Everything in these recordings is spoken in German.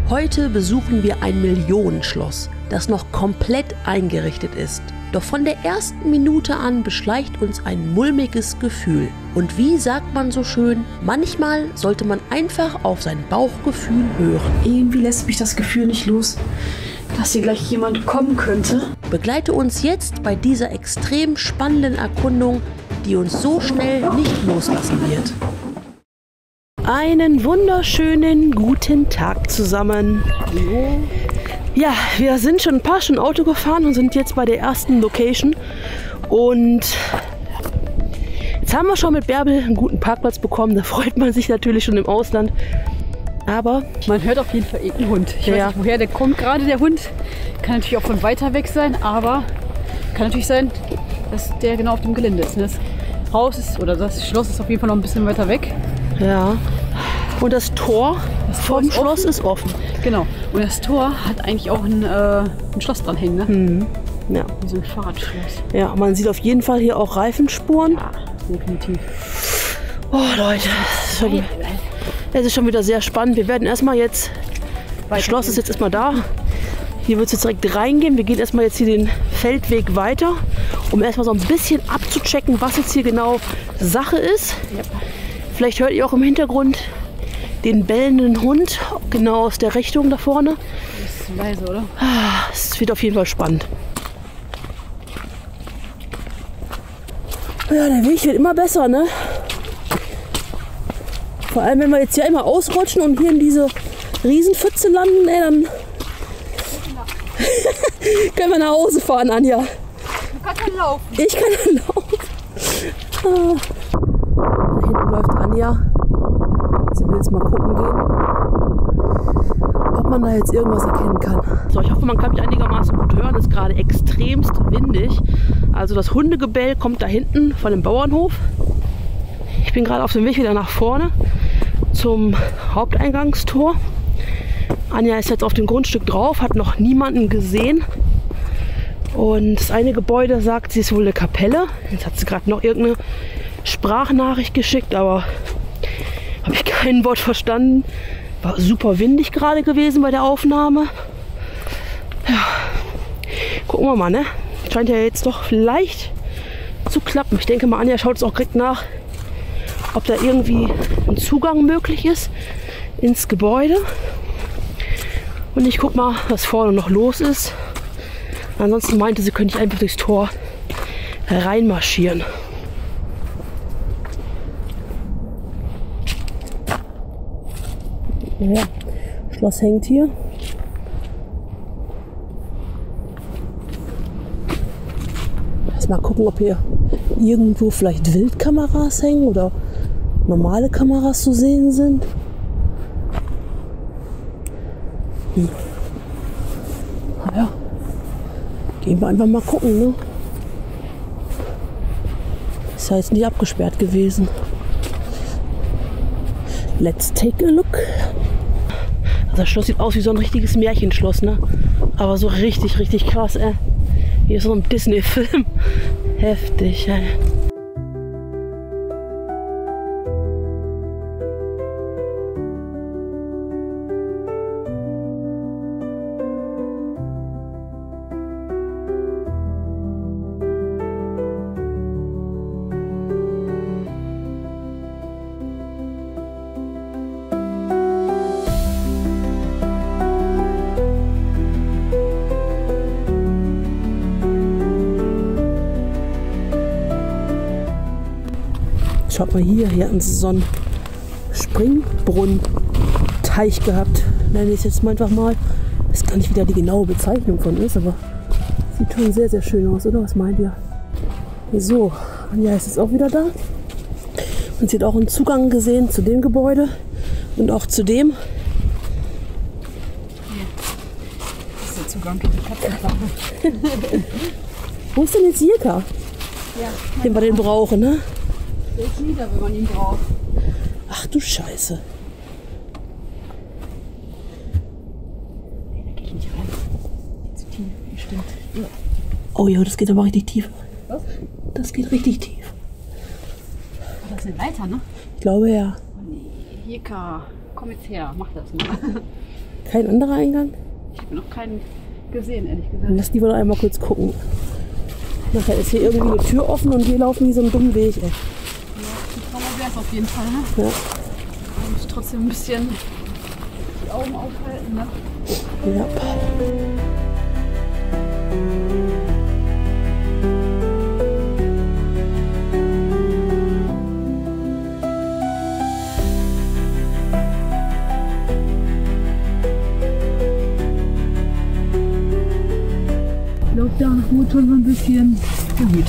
Heute besuchen wir ein Millionenschloss, das noch komplett eingerichtet ist. Doch von der ersten Minute an beschleicht uns ein mulmiges Gefühl. Und wie sagt man so schön, manchmal sollte man einfach auf sein Bauchgefühl hören. Irgendwie lässt mich das Gefühl nicht los, dass hier gleich jemand kommen könnte. Begleite uns jetzt bei dieser extrem spannenden Erkundung, die uns so schnell nicht loslassen wird. Einen wunderschönen guten Tag zusammen. Hallo. Ja, wir sind schon ein paar Stunden Auto gefahren und sind jetzt bei der ersten Location. Und jetzt haben wir schon mit Bärbel einen guten Parkplatz bekommen. Da freut man sich natürlich schon im Ausland. Aber man hört auf jeden Fall irgendeinen Hund. Ich weiß nicht, woher der kommt gerade, der Hund. Kann natürlich auch von weiter weg sein, aber kann natürlich sein, dass der genau auf dem Gelände ist. Das Haus ist, oder das Schloss ist auf jeden Fall noch ein bisschen weiter weg. Ja. Und das Tor vom Schloss ist offen. Genau. Und das Tor hat eigentlich auch ein Schloss dran hängen, ne? Mhm. Ja. Wie so ein Fahrradschloss. Ja, man sieht auf jeden Fall hier auch Reifenspuren. Ja, definitiv. Oh Leute, es ist schon wieder sehr spannend. Wir werden erstmal jetzt, das Schloss ist jetzt erstmal da. Hier wird es jetzt direkt reingehen. Wir gehen erstmal jetzt hier den Feldweg weiter, um erstmal so ein bisschen abzuchecken, was jetzt hier genau Sache ist. Ja. Vielleicht hört ihr auch im Hintergrund den bellenden Hund, genau aus der Richtung da vorne. Das ist leise, oder? Es wird auf jeden Fall spannend. Ja, der Weg wird immer besser, ne? Vor allem, wenn wir jetzt hier immer ausrutschen und hier in diese Riesenpfütze landen, ey, dann können wir nach Hause fahren, Anja. Du kannst dann laufen. Ich kann dann laufen. Da hinten läuft Anja. Sie will jetzt mal gucken gehen, ob man da jetzt irgendwas erkennen kann. So, ich hoffe, man kann mich einigermaßen gut hören. Es ist gerade extremst windig. Also das Hundegebell kommt da hinten von dem Bauernhof. Ich bin gerade auf dem Weg wieder nach vorne zum Haupteingangstor. Anja ist jetzt auf dem Grundstück drauf, hat noch niemanden gesehen. Und das eine Gebäude sagt, sie ist wohl eine Kapelle. Jetzt hat sie gerade noch irgendeine Sprachnachricht geschickt, aber habe ich kein Wort verstanden. War super windig gerade gewesen bei der Aufnahme. Ja. Gucken wir mal, ne? Scheint ja jetzt doch vielleicht zu klappen. Ich denke mal, Anja schaut es auch direkt nach, ob da irgendwie ein Zugang möglich ist ins Gebäude. Und ich guck mal, was vorne noch los ist. Ansonsten meinte sie, könnte ich einfach durchs Tor reinmarschieren. Ja, Schloss hängt hier. Mal gucken, ob hier irgendwo vielleicht Wildkameras hängen oder normale Kameras zu sehen sind. Naja, gehen wir einfach mal gucken, ne? Ist ja jetzt nicht abgesperrt gewesen. Let's take a look. Also das Schloss sieht aus wie so ein richtiges Märchenschloss, ne? Aber so richtig, richtig krass, ey. Hier ist so ein Disney-Film. Heftig, ey. Schaut mal hier hatten sie so einen Springbrunnen-Teich gehabt. Nenne ich es jetzt mal einfach mal. Ich weiß gar nicht, wie da die genaue Bezeichnung von ist, aber sieht schon sehr, sehr schön aus, oder? Was meint ihr? So, Anja ist jetzt auch wieder da. Und sie hat auch einen Zugang gesehen zu dem Gebäude und auch zu dem. Das ist der Zugang. Wo ist denn jetzt Jirka? Ja, den wir den brauchen, ne? Der ist nieder, wenn man ihn braucht. Ach du Scheiße. Nee, da gehe ich nicht rein. Zu tief, bestimmt. Ja. Oh ja, das geht aber richtig tief. Was? Das geht richtig tief. Oh, das ist eine Leiter, ne? Ich glaube ja. Oh nee, Jirka, komm jetzt her, mach das mal. Kein anderer Eingang? Ich habe noch keinen gesehen, ehrlich gesagt. Dann lass die wohl einmal kurz gucken. Nachher ist hier irgendwie eine Tür offen und wir laufen hier so einen dummen Weg, ey. Ja, die Trauer wäre es auf jeden Fall, ne? Ja. Man muss trotzdem ein bisschen die Augen aufhalten, ne? Ja. Lockdown wurde schon so ein bisschen bemüht.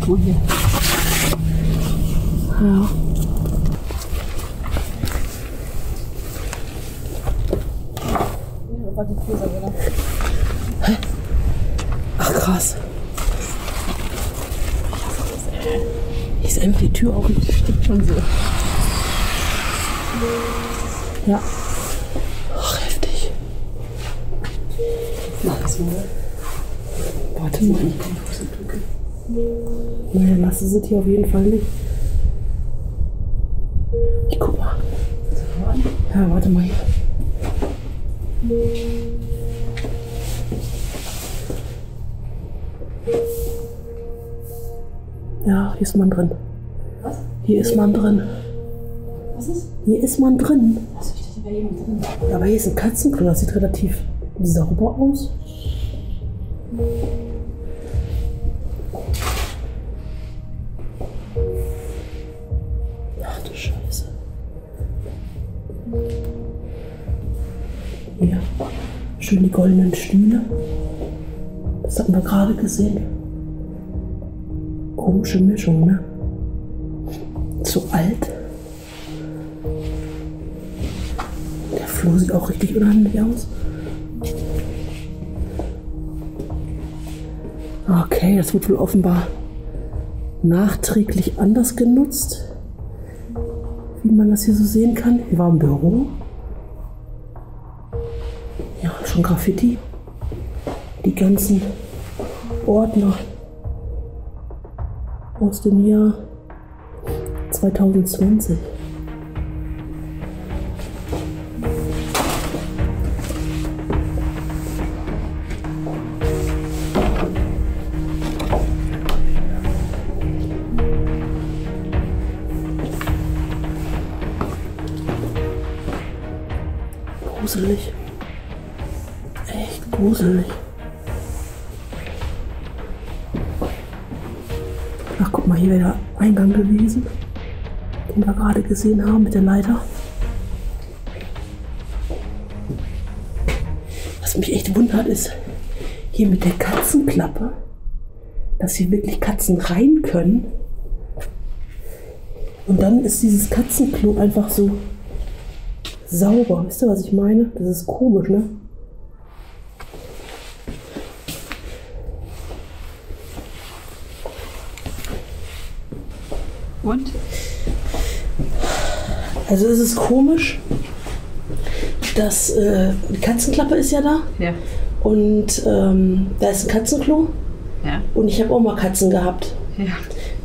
Guck mal hier. Ja. Hä? Ach krass. Hier ist einfach die Tür offen. Stimmt schon so. Ja. Ach, heftig. Mach mal. Warte mal. Naja, lass es hier auf jeden Fall nicht. Ich guck mal. Ja, warte mal hier. Ja, hier ist man drin. Was? Hier ist man drin. Was ist? Hier ist man drin. Achso, ich dachte, hier wäre jemand drin. Ja, aber hier ist ein Katzenklo, das sieht relativ sauber aus. Ach du Scheiße. Hier. Schön die goldenen Stühle. Das hatten wir gerade gesehen. Komische Mischung, ne? Zu alt. Der Flur sieht auch richtig unheimlich aus. Okay, das wird wohl offenbar nachträglich anders genutzt, wie man das hier so sehen kann. Hier war ein Büro. Ja, schon Graffiti. Die ganzen Ordner aus dem Jahr 2020. Gruselig. Echt gruselig. Ach, guck mal, hier wäre der Eingang gewesen, den wir gerade gesehen haben mit der Leiter. Was mich echt wundert, ist hier mit der Katzenklappe, dass hier wirklich Katzen rein können. Und dann ist dieses Katzenklo einfach so sauber. Wisst ihr, was ich meine? Das ist komisch, ne? Und? Also es ist komisch, dass die Katzenklappe ist ja da. Ja. Und da ist ein Katzenklo. Ja. Und ich habe auch mal Katzen gehabt. Ja.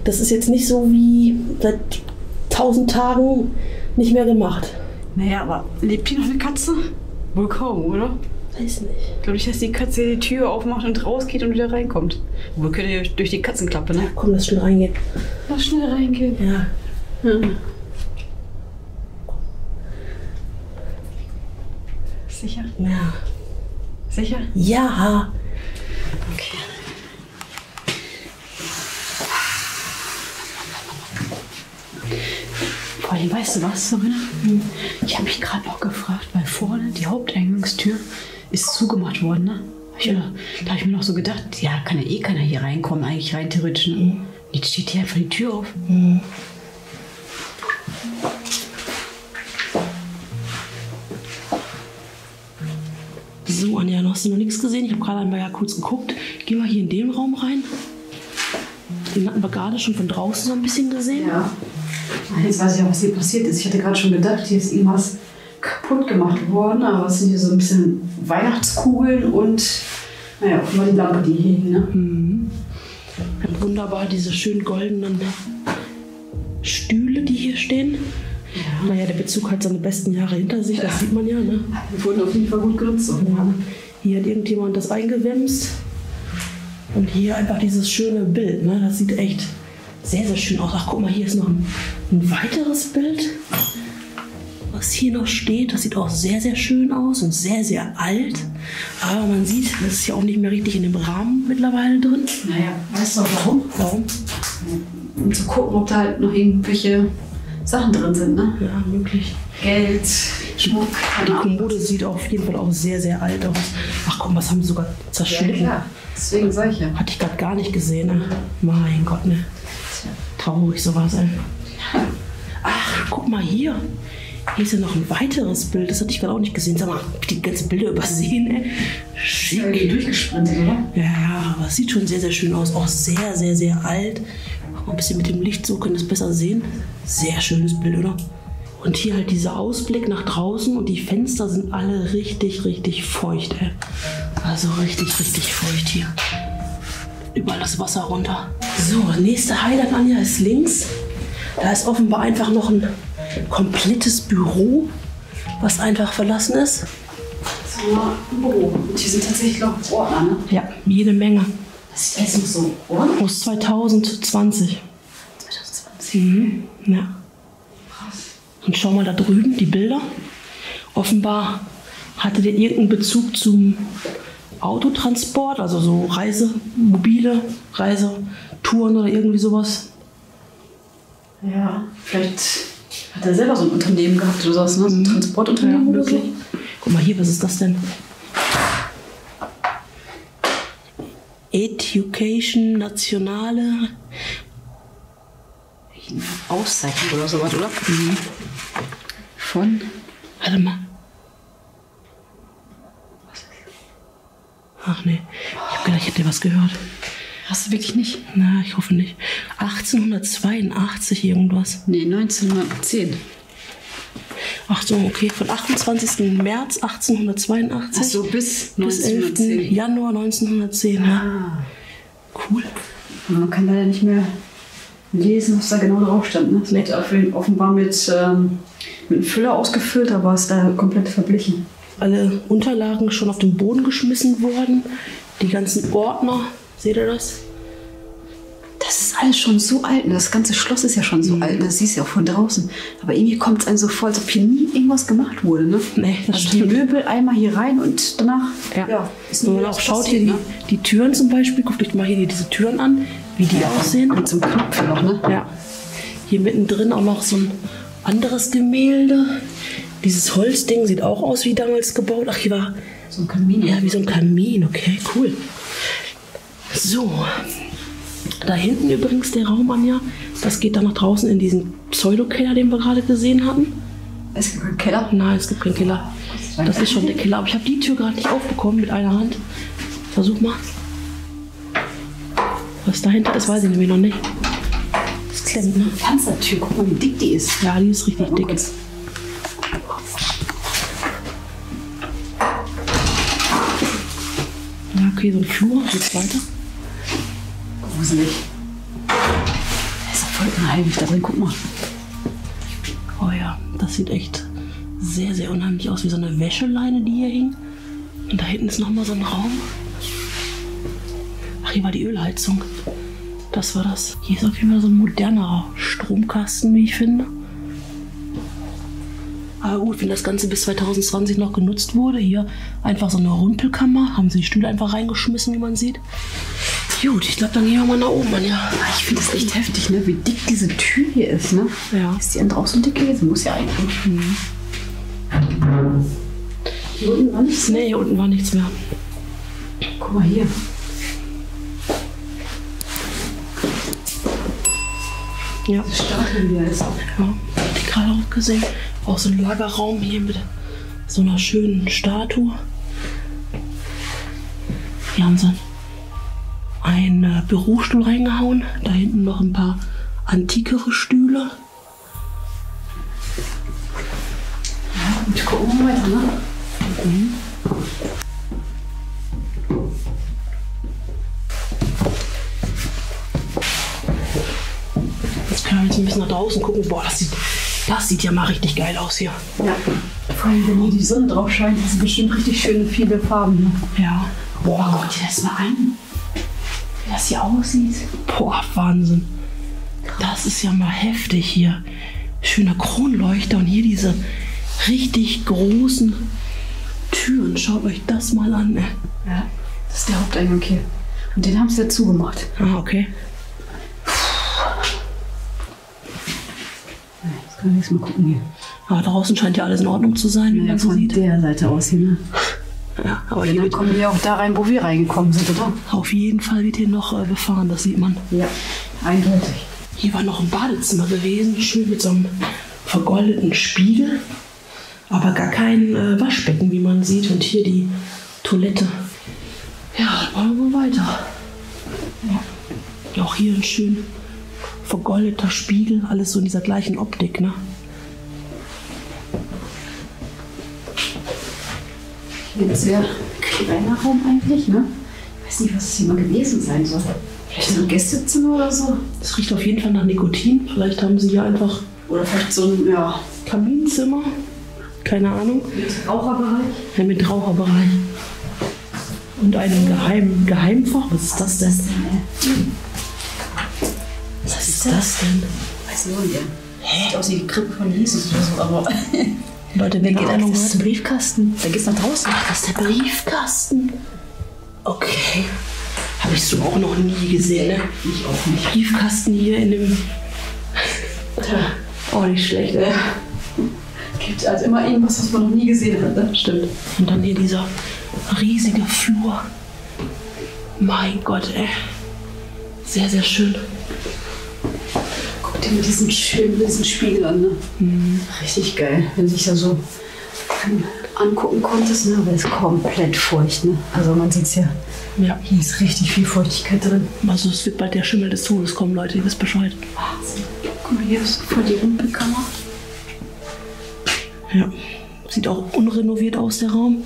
Das ist jetzt nicht so wie seit 1000 Tagen nicht mehr gemacht. Naja, aber lebt hier noch eine Katze? Wohl kaum, oder? Weiß nicht. Ich glaube nicht, dass die Katze die Tür aufmacht und rausgeht und wieder reinkommt. Wohl könnt ihr durch die Katzenklappe, ne? Komm, lass schnell reingehen. Lass schnell reingehen. Ja. Hm. Sicher? Ja. Sicher? Ja. Okay. Vor allem, weißt du was, Sabrina? Ich habe mich gerade noch gefragt, weil vorne die Haupteingangstür ist zugemacht worden, ne? Da habe ich mir noch so gedacht, ja, kann ja eh keiner hier reinkommen, eigentlich rein theoretisch. Ne? Jetzt steht hier einfach die Tür auf. So, Anja, hast du noch nichts gesehen? Ich habe gerade einmal ja kurz geguckt. Geh mal hier in den Raum rein. Den hatten wir gerade schon von draußen so ein bisschen gesehen. Ja. Jetzt weiß ich auch, was hier passiert ist. Ich hatte gerade schon gedacht, hier ist irgendwas kaputt gemacht worden, aber es sind hier so ein bisschen Weihnachtskugeln und naja, auch mal die Lampe, die hier hing. Ne? Wunderbar, diese schön goldenen Stühle, die hier stehen. Ja. Naja, der Bezug hat seine besten Jahre hinter sich, das sieht man ja. Ne? Wir wurden auf jeden Fall gut genutzt. Ja. Hier hat irgendjemand das eingewämst. Und hier einfach dieses schöne Bild. Ne? Das sieht echt sehr, sehr schön aus. Ach, guck mal, hier ist noch ein weiteres Bild, was hier noch steht. Das sieht auch sehr, sehr schön aus und sehr, sehr alt. Aber man sieht, das ist ja auch nicht mehr richtig in dem Rahmen mittlerweile drin. Naja, weißt du auch warum? Warum? Um zu gucken, ob da halt noch irgendwelche Sachen drin sind, ne? Ja, möglich. Geld, Schmuck. Die Kommode sieht auf jeden Fall auch sehr, sehr alt aus. Ach komm, was haben sie sogar zerschnitten? Ja, deswegen sag ich ja. Hatte ich gerade gar nicht gesehen. Ne? Mein Gott, ne? Traurig sowas, ey. Ach, guck mal hier. Hier ist ja noch ein weiteres Bild. Das hatte ich gerade auch nicht gesehen. Sag mal, hab ich die ganzen Bilder übersehen, ey. Schick. Ja, durchgesprintet, oder? Ja, aber es sieht schon sehr, sehr schön aus. Auch sehr, sehr, sehr alt. Auch ein bisschen mit dem Licht, so können wir es besser sehen. Sehr schönes Bild, oder? Und hier halt dieser Ausblick nach draußen und die Fenster sind alle richtig, richtig feucht, ey. Also richtig, richtig feucht hier. Überall das Wasser runter. So, nächste Highlight, Anja, ist links. Da ist offenbar einfach noch ein komplettes Büro, was einfach verlassen ist. Das war ein Büro. Und hier sind tatsächlich noch Ordner, ne? Ja, jede Menge. Das ist jetzt noch so, oder? Aus 2020. 2020. Mhm. Ja. Krass. Und schau mal da drüben, die Bilder. Offenbar hatte der irgendeinen Bezug zum Autotransport, also so Reisemobile, Reisetouren oder irgendwie sowas. Ja, vielleicht hat er selber so ein Unternehmen gehabt oder sowas, ne? So ein Transportunternehmen Ja, oder so. möglich. Guck mal hier, was ist das denn? Education Nationale. Auszeichnung oder sowas, oder? Mhm. Von? Warte mal. Ach nee, ich hab gedacht, ich hätte was gehört. Hast du wirklich nicht? Na, ich hoffe nicht. 1882 irgendwas. Nee, 1910. Ach so, okay. Von 28. März 1882 Ach so, bis bis 11. 1910. Januar 1910. Ja. Ah. Cool. Man kann leider nicht mehr lesen, was da genau drauf stand. Ne? Es wird offenbar mit einem Füller ausgefüllt, aber ist da komplett verblichen. Alle Unterlagen schon auf den Boden geschmissen worden. Die ganzen Ordner. Seht ihr das? Das ist alles schon so alt. Das ganze Schloss ist ja schon so alt. Das siehst du ja auch von draußen. Aber irgendwie kommt es einem so vor, als ob hier nie irgendwas gemacht wurde. Ne? Nee, das also stimmt. die Möbel einmal hier rein und danach ist Wenn man auch schaut, hier die Türen zum Beispiel, guckt euch mal hier diese Türen an, wie die aussehen. Mit so einem Knopf noch, ne? Ja. Hier mittendrin auch noch so ein anderes Gemälde. Dieses Holzding sieht auch aus wie damals gebaut. Ach, hier war so ein Kamin. Ja, wie so ein Kamin. Okay, cool. So. Da hinten übrigens der Raum, Anja. Das geht dann nach draußen in diesen Pseudokeller, den wir gerade gesehen hatten. Es gibt keinen Keller? Nein, es gibt keinen Keller. Das ist schon der Keller. Aber ich habe die Tür gerade nicht aufbekommen mit einer Hand. Versuch mal. Was dahinter ist, weiß ich nämlich noch nicht. Das klemmt, ne? Fenstertür, guck mal, wie dick die ist. Ja, die ist richtig dick. Ja, okay, so ein Flur. Geht's weiter? Gruselig. Das ist ja voll unheimlich da drin, guck mal. Oh ja, das sieht echt sehr, sehr unheimlich aus, wie so eine Wäscheleine, die hier hing. Und da hinten ist nochmal so ein Raum. Ach, hier war die Ölheizung. Das war das. Hier ist auf jeden Fall so ein modernerer Stromkasten, wie ich finde. Aber gut, wenn das Ganze bis 2020 noch genutzt wurde, hier einfach so eine Rumpelkammer, haben sie die Stühle einfach reingeschmissen, wie man sieht. Gut, ich glaube, dann gehen wir mal nach oben, ja. Ich finde das echt heftig, ne? Wie dick diese Tür hier ist, ne? Ja. Ist die andere auch so dick gewesen? Muss ja eigentlich. Mhm. Hier unten war nichts? Nee, hier unten war nichts mehr. Guck mal hier. Ja. Diese Statue, wie die heißt. Ja, hab ich gerade auch gesehen. Auch so ein Lagerraum hier mit so einer schönen Statue. Hier haben sie einen Bürostuhl reingehauen. Da hinten noch ein paar antikere Stühle. Ja, gut, gucken wir mal weiter, ne? Mhm. Jetzt können wir jetzt ein bisschen nach draußen gucken. Boah, das sieht Das sieht ja mal richtig geil aus hier. Ja. Vor allem, wenn hier die Sonne drauf scheint, das sind bestimmt richtig schöne, viele Farben. Ja. Boah, guck dir das mal an. Wie das hier aussieht. Boah, Wahnsinn. Das ist ja mal heftig hier. Schöner Kronleuchter und hier diese richtig großen Türen. Schaut euch das mal an. Ja, das ist der Haupteingang hier. Und den haben sie ja zugemacht. Ah, okay. Jetzt können wir jetzt mal gucken hier. Aber draußen scheint ja alles in Ordnung zu sein, wie man so sieht. Von der Seite aus hier, ne? Ja, aber Und hier dann wird, kommen wir auch da rein, wo wir reingekommen sind, oder? auf jeden Fall wird hier noch befahren, das sieht man. Ja, eindeutig. Hier war noch ein Badezimmer gewesen, schön mit so einem vergoldeten Spiegel. Aber gar kein Waschbecken, wie man sieht. Und hier die Toilette. Ja, dann wollen wir weiter. Ja. Auch hier ein schön vergoldeter Spiegel. Alles so in dieser gleichen Optik, ne? Hier ein sehr kleiner Raum eigentlich, ne? Ich weiß nicht, was es hier mal gewesen sein soll. Vielleicht so ein Gästezimmer oder so? Das riecht auf jeden Fall nach Nikotin. Vielleicht haben sie hier einfach... Oder vielleicht so ein, ja... Kaminzimmer? Keine Ahnung. Mit Raucherbereich? Ja, mit Raucherbereich. Und einem Geheimfach. Was ist das denn? Was ist das denn? Weiß nur nicht. Sieht aus wie die Krippe von Jesus oder so, aber... Leute, wenn ihr Ahnung das ist habt. ein Briefkasten. Da geht's nach draußen. Das ist der Briefkasten. Okay. Habe ich so auch noch nie gesehen, ne? Ich auch nicht. Briefkasten hier in dem... Oh, nicht schlecht, ey. Gibt also immer irgendwas, was man noch nie gesehen hat, ne? Stimmt. Und dann hier dieser riesige Flur. Mein Gott, ey. Sehr, sehr schön. Guck dir mal diesen schönen Spiegel an, ne? Mhm. Richtig geil, wenn du dich da so angucken konntest, ne? Aber ist komplett feucht, ne? Also man sieht's ja. Ja. Hier ist richtig viel Feuchtigkeit drin. Also es wird bald der Schimmel des Todes kommen, Leute. Ihr wisst Bescheid. Wahnsinn. Guck mal, hier ist voll die Rumpelkammer. Ja. Sieht auch unrenoviert aus, der Raum.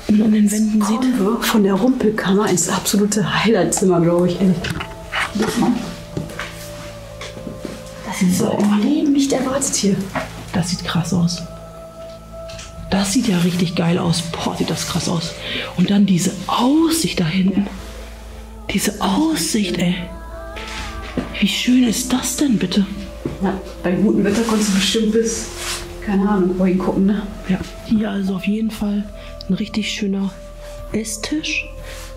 Wenn man an den Wänden sieht. Kommen wir von der Rumpelkammer ins absolute Highlightzimmer, glaube ich, ehrlich. Das ist so im Leben nicht erwartet hier. Das sieht krass aus. Das sieht ja richtig geil aus. Boah, sieht das krass aus. Und dann diese Aussicht da hinten. Diese Aussicht, ey. Wie schön ist das denn, bitte? Ja, bei gutem Wetter konntest du bestimmt bis, keine Ahnung, wohin gucken, ne? Ja, hier also auf jeden Fall ein richtig schöner Esstisch.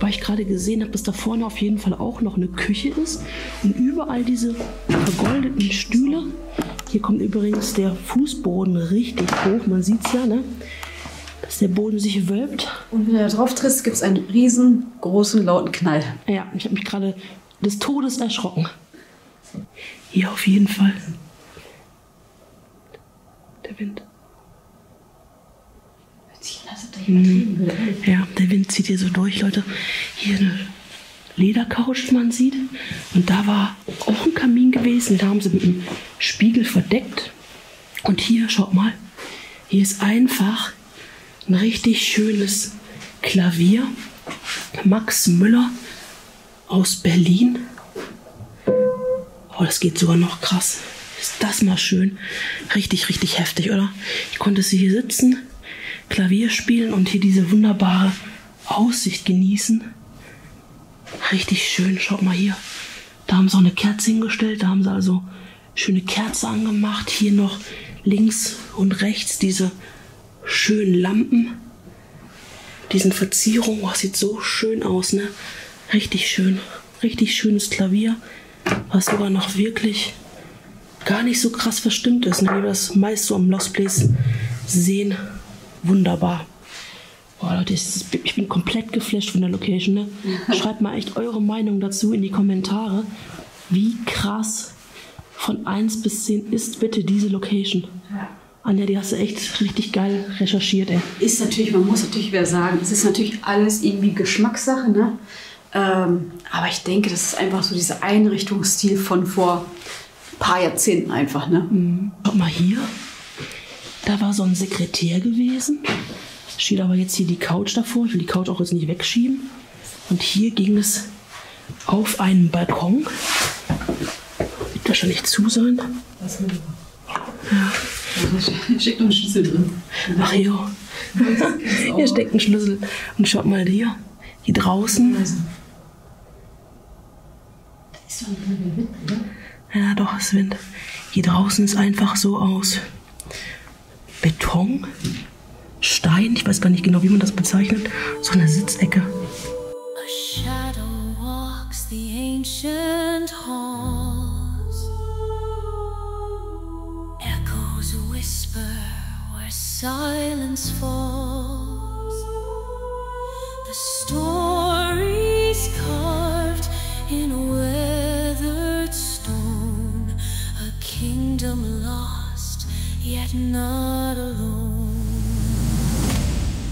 Weil ich gerade gesehen habe, dass da vorne auf jeden Fall auch noch eine Küche ist. Und überall diese vergoldeten Stühle. Hier kommt übrigens der Fußboden richtig hoch. Man sieht es ja, ne? Dass der Boden sich wölbt. Und wenn du da drauf trittst, gibt es einen riesengroßen, lauten Knall. Ja, ich habe mich gerade des Todes erschrocken. Hier auf jeden Fall. Der Wind. Als ob da jemand reden würde. Ja, der Wind zieht hier so durch, Leute. Hier eine Ledercouch, wie man sieht. Und da war auch ein Kamin gewesen. Da haben sie mit einem Spiegel verdeckt. Und hier, schaut mal. Hier ist einfach ein richtig schönes Klavier. Max Müller aus Berlin. Oh, das geht sogar noch krass. Ist das mal schön. Richtig, richtig heftig, oder? Ich konnte sie hier sitzen, Klavier spielen und hier diese wunderbare Aussicht genießen. Richtig schön. Schaut mal hier. Da haben sie auch eine Kerze hingestellt. Da haben sie also schöne Kerze angemacht. Hier noch links und rechts diese schönen Lampen. Diesen Verzierungen. Oh, sieht so schön aus, ne? Richtig schön. Richtig schönes Klavier. Was sogar noch wirklich gar nicht so krass verstimmt ist, ne? Wie wir das meist so am Lost Place sehen. Wunderbar. Boah, Leute, ich bin komplett geflasht von der Location. Ne? Schreibt mal echt eure Meinung dazu in die Kommentare. Wie krass von 1 bis 10 ist bitte diese Location? Ja. Anja, die hast du echt richtig geil recherchiert, ey. Ist natürlich, man muss natürlich wieder sagen, es ist natürlich alles irgendwie Geschmackssache, ne? Aber ich denke, das ist einfach so dieser Einrichtungsstil von vor ein paar Jahrzehnten einfach, ne? Schaut mal hier. Da war so ein Sekretär gewesen. Steht aber jetzt hier die Couch davor. Ich will die Couch auch jetzt nicht wegschieben. Und hier ging es auf einen Balkon. Wird wahrscheinlich zu sein. Was will Ja. Hier steckt noch ein Schlüssel drin. Ach ja, hier steckt ein Schlüssel. Und schaut mal hier draußen. Das ist doch nicht mehr Wind, oder? Ja, doch, es ist Wind. Hier draußen ist einfach so aus Beton, Stein, ich weiß gar nicht genau, wie man das bezeichnet, so eine Sitzecke. A shadow walks the ancient halls. Echoes whisper where silence falls. The stories carved in weathered stone. A kingdom lost, yet not alone.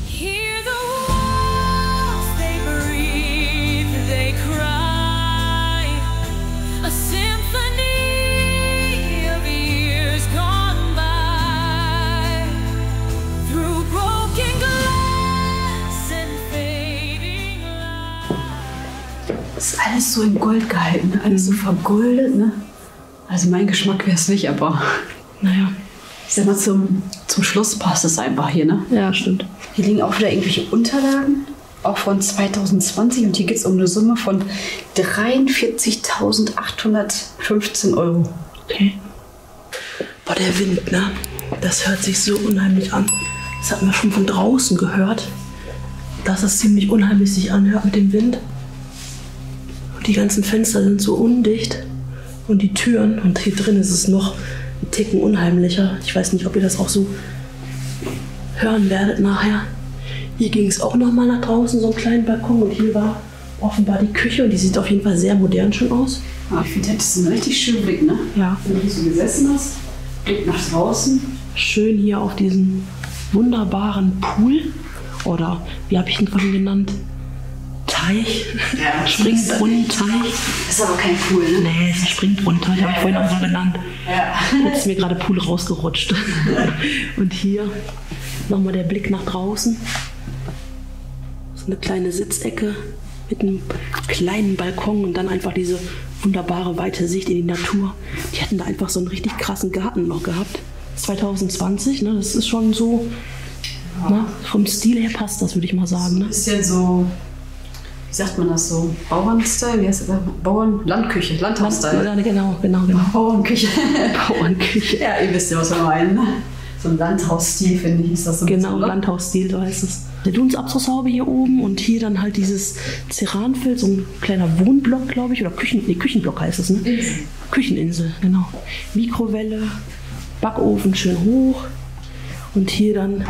Hear the walls, they breathe, they cry. A symphony of years gone by. Through broken glass and fading light. Das ist alles so in Gold gehalten, ne? Alles so vergoldet, ne? Also mein Geschmack wäre es nicht, aber Naja, ich sag mal, zum Schluss passt es einfach hier, ne? ja, stimmt. Hier liegen auch wieder irgendwelche Unterlagen, auch von 2020, und hier geht es um eine Summe von 43.815 Euro. Okay. Boah, der Wind, ne? Das hört sich so unheimlich an. Das hatten wir schon von draußen gehört, dass es ziemlich unheimlich sich anhört mit dem Wind. Und die ganzen Fenster sind so undicht. Und die Türen. Und hier drin ist es noch ein Ticken unheimlicher. Ich weiß nicht, ob ihr das auch so hören werdet nachher. Hier ging es auch noch mal nach draußen, so einen kleinen Balkon. Und hier war offenbar die Küche. Und die sieht auf jeden Fall sehr modern schon aus. Aber ich finde, das ist ein richtig schöner Blick, ne? Ja. Wenn du hier so gesessen hast, Blick nach draußen. Schön hier auf diesen wunderbaren Pool. Oder wie habe ich ihn vorhin genannt? Teich. Ja, Springbrunnenteich. Das ist aber kein Pool, ne? Nee, es ist ein Springbrunnenteich, habe ich vorhin auch so genannt. Ja. Jetzt ist mir gerade Pool rausgerutscht. Und hier nochmal der Blick nach draußen. So eine kleine Sitzecke mit einem kleinen Balkon und dann einfach diese wunderbare weite Sicht in die Natur. Die hatten da einfach so einen richtig krassen Garten noch gehabt. 2020, ne? Das ist schon so, ne? Vom Stil her passt das, würde ich mal sagen. Ne? Ein bisschen so, wie sagt man das so? Bauernstyle? Wie heißt das? Landküche, Landhaus-Style. Ja, genau. Bauernküche. Bauernküche. Ja, ihr wisst ja, was wir meinen. Ne? So ein Landhausstil, finde ich, ist das so ein Genau, bisschen, oder? Landhausstil, so heißt es. Der Dunstabzugshaube hier oben und hier dann halt dieses Ceranfeld, so ein kleiner Wohnblock, glaube ich, oder Küchenblock heißt es, ne? Insel. Kücheninsel, genau. Mikrowelle, Backofen schön hoch und hier dann